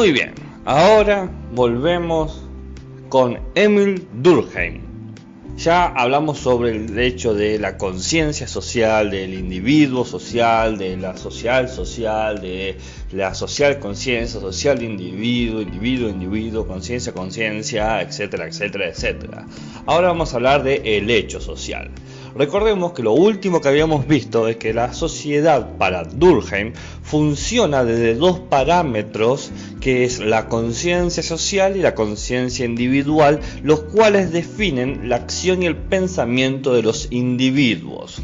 Muy bien, ahora volvemos con Emile Durkheim. Ya hablamos sobre el hecho de la conciencia social, del individuo social, de la social social, de la social conciencia, social de individuo, conciencia, etcétera, etcétera, etcétera. Ahora vamos a hablar de el hecho social. Recordemos que lo último que habíamos visto es que la sociedad para Durkheim funciona desde dos parámetros, que es la conciencia social y la conciencia individual, los cuales definen la acción y el pensamiento de los individuos.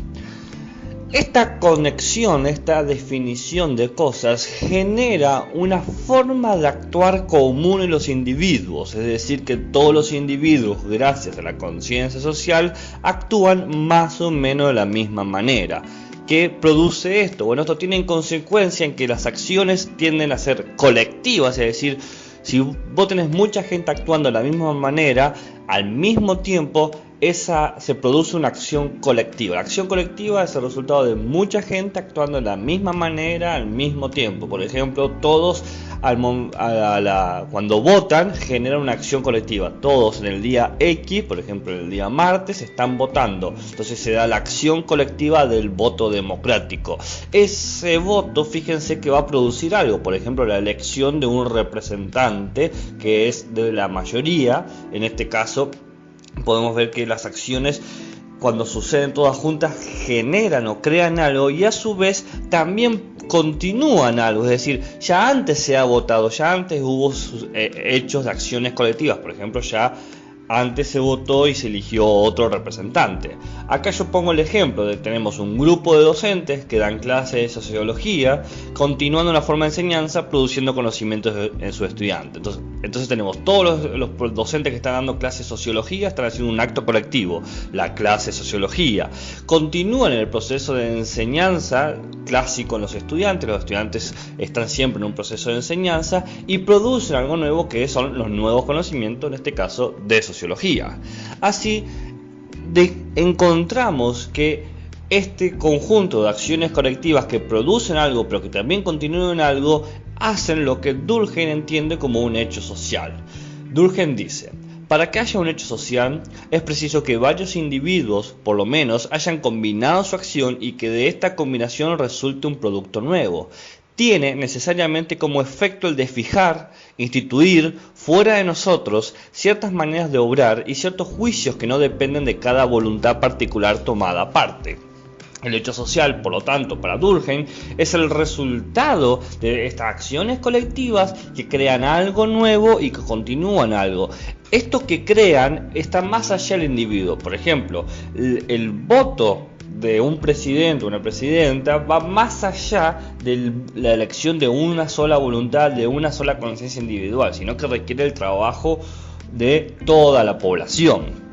Esta conexión, esta definición de cosas genera una forma de actuar común en los individuos, es decir, que todos los individuos, gracias a la conciencia social, actúan más o menos de la misma manera. ¿Qué produce esto? Bueno, esto tiene en consecuencia en que las acciones tienden a ser colectivas, es decir, si vos tenés mucha gente actuando de la misma manera, al mismo tiempo se produce una acción colectiva. La acción colectiva es el resultado de mucha gente actuando de la misma manera al mismo tiempo. Por ejemplo, todos cuando votan generan una acción colectiva. Todos en el día X, por ejemplo el día martes, están votando. Entonces se da la acción colectiva del voto democrático. Ese voto, fíjense que va a producir algo. Por ejemplo, la elección de un representante que es de la mayoría. En este caso podemos ver que las acciones, cuando suceden todas juntas, generan o crean algo y a su vez también continúan algo. Es decir, ya antes se ha votado, ya antes hubo hechos de acciones colectivas. Por ejemplo, ya antes se votó y se eligió otro representante. Acá yo pongo el ejemplo de que tenemos un grupo de docentes que dan clases de sociología, continuando una forma de enseñanza, produciendo conocimientos en su estudiante. Entonces tenemos todos los docentes que están dando clases de sociología, están haciendo un acto colectivo, la clase de sociología. Continúan en el proceso de enseñanza clásico en los estudiantes están siempre en un proceso de enseñanza y producen algo nuevo que son los nuevos conocimientos, en este caso de sociología. Así encontramos que este conjunto de acciones colectivas que producen algo pero que también continúan en algo hacen lo que Durkheim entiende como un hecho social. Durkheim dice: para que haya un hecho social es preciso que varios individuos, por lo menos, hayan combinado su acción y que de esta combinación resulte un producto nuevo. Tiene necesariamente como efecto el de fijar, instituir fuera de nosotros ciertas maneras de obrar y ciertos juicios que no dependen de cada voluntad particular tomada aparte. El hecho social, por lo tanto, para Durkheim, es el resultado de estas acciones colectivas que crean algo nuevo y que continúan algo. Esto que crean está más allá del individuo. Por ejemplo, el voto de un presidente o una presidenta va más allá de la elección de una sola voluntad, de una sola conciencia individual, sino que requiere el trabajo de toda la población.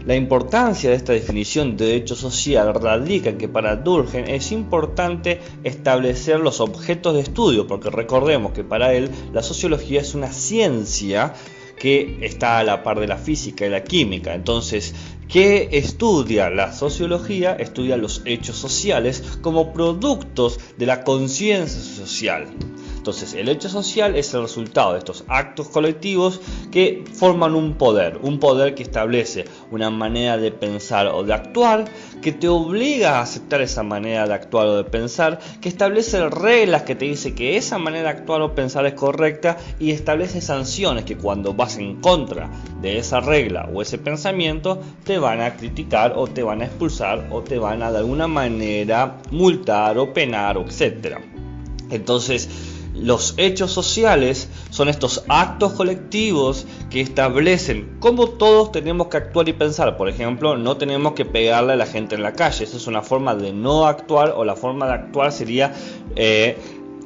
La importancia de esta definición de hecho social radica en que para Durkheim es importante establecer los objetos de estudio, porque recordemos que para él la sociología es una ciencia que está a la par de la física y la química. Entonces, ¿qué estudia la sociología? Estudia los hechos sociales como productos de la conciencia social. Entonces, el hecho social es el resultado de estos actos colectivos que forman un poder que establece una manera de pensar o de actuar, que te obliga a aceptar esa manera de actuar o de pensar, que establece reglas que te dice que esa manera de actuar o pensar es correcta y establece sanciones que cuando vas en contra de esa regla o ese pensamiento te van a criticar o te van a expulsar o te van a de alguna manera multar o penar, etc. Entonces, los hechos sociales son estos actos colectivos que establecen cómo todos tenemos que actuar y pensar. Por ejemplo, no tenemos que pegarle a la gente en la calle. Esa es una forma de no actuar, o la forma de actuar sería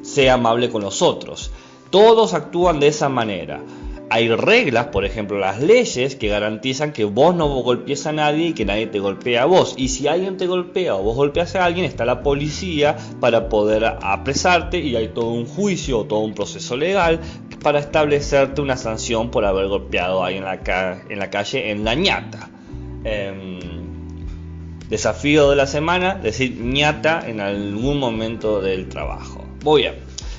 sea amable con los otros. Todos actúan de esa manera. Hay reglas, por ejemplo las leyes, que garantizan que vos no golpees a nadie y que nadie te golpee a vos. Y si alguien te golpea o vos golpeas a alguien, está la policía para poder apresarte y hay todo un juicio o todo un proceso legal para establecerte una sanción por haber golpeado a alguien en la calle en la ñata. Desafío de la semana: decir ñata en algún momento del trabajo. Muy bien.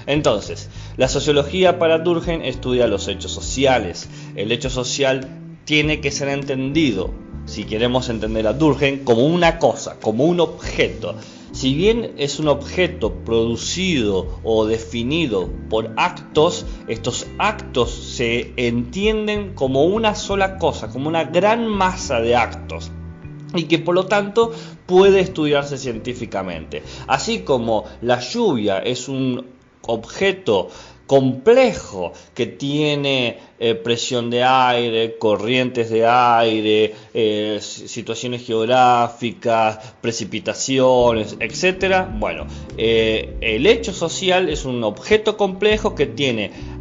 Entonces, la sociología para Durkheim estudia los hechos sociales. El hecho social tiene que ser entendido, si queremos entender a Durkheim, como una cosa, como un objeto. Si bien es un objeto producido o definido por actos, estos actos se entienden como una sola cosa, como una gran masa de actos, y que por lo tanto puede estudiarse científicamente. Así como la lluvia es un objeto complejo que tiene presión de aire, corrientes de aire, situaciones geográficas, precipitaciones, etc. Bueno, el hecho social es un objeto complejo que tiene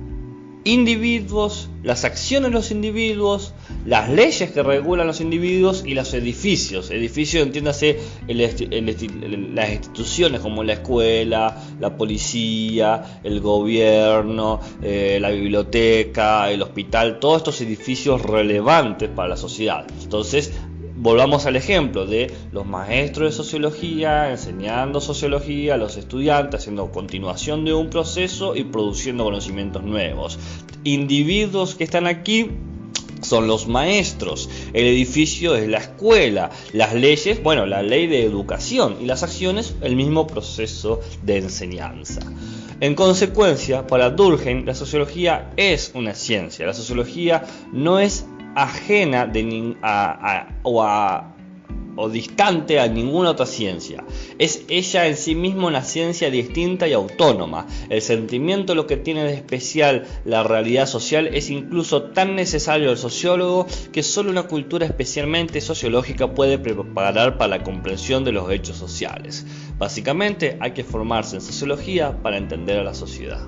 individuos, las acciones de los individuos, las leyes que regulan los individuos y los edificios. Edificios, entiéndase, las instituciones como la escuela, la policía, el gobierno, la biblioteca, el hospital, todos estos edificios relevantes para la sociedad. Entonces, volvamos al ejemplo de los maestros de sociología enseñando sociología a los estudiantes, haciendo continuación de un proceso y produciendo conocimientos nuevos. Individuos que están aquí son los maestros, el edificio es la escuela, las leyes, bueno, la ley de educación, y las acciones, el mismo proceso de enseñanza. En consecuencia, para Durkheim, la sociología es una ciencia. La sociología no es ajena o distante a ninguna otra ciencia. Es ella en sí misma una ciencia distinta y autónoma. El sentimiento, lo que tiene de especial la realidad social, es incluso tan necesario al sociólogo que solo una cultura especialmente sociológica puede preparar para la comprensión de los hechos sociales. Básicamente, hay que formarse en sociología para entender a la sociedad.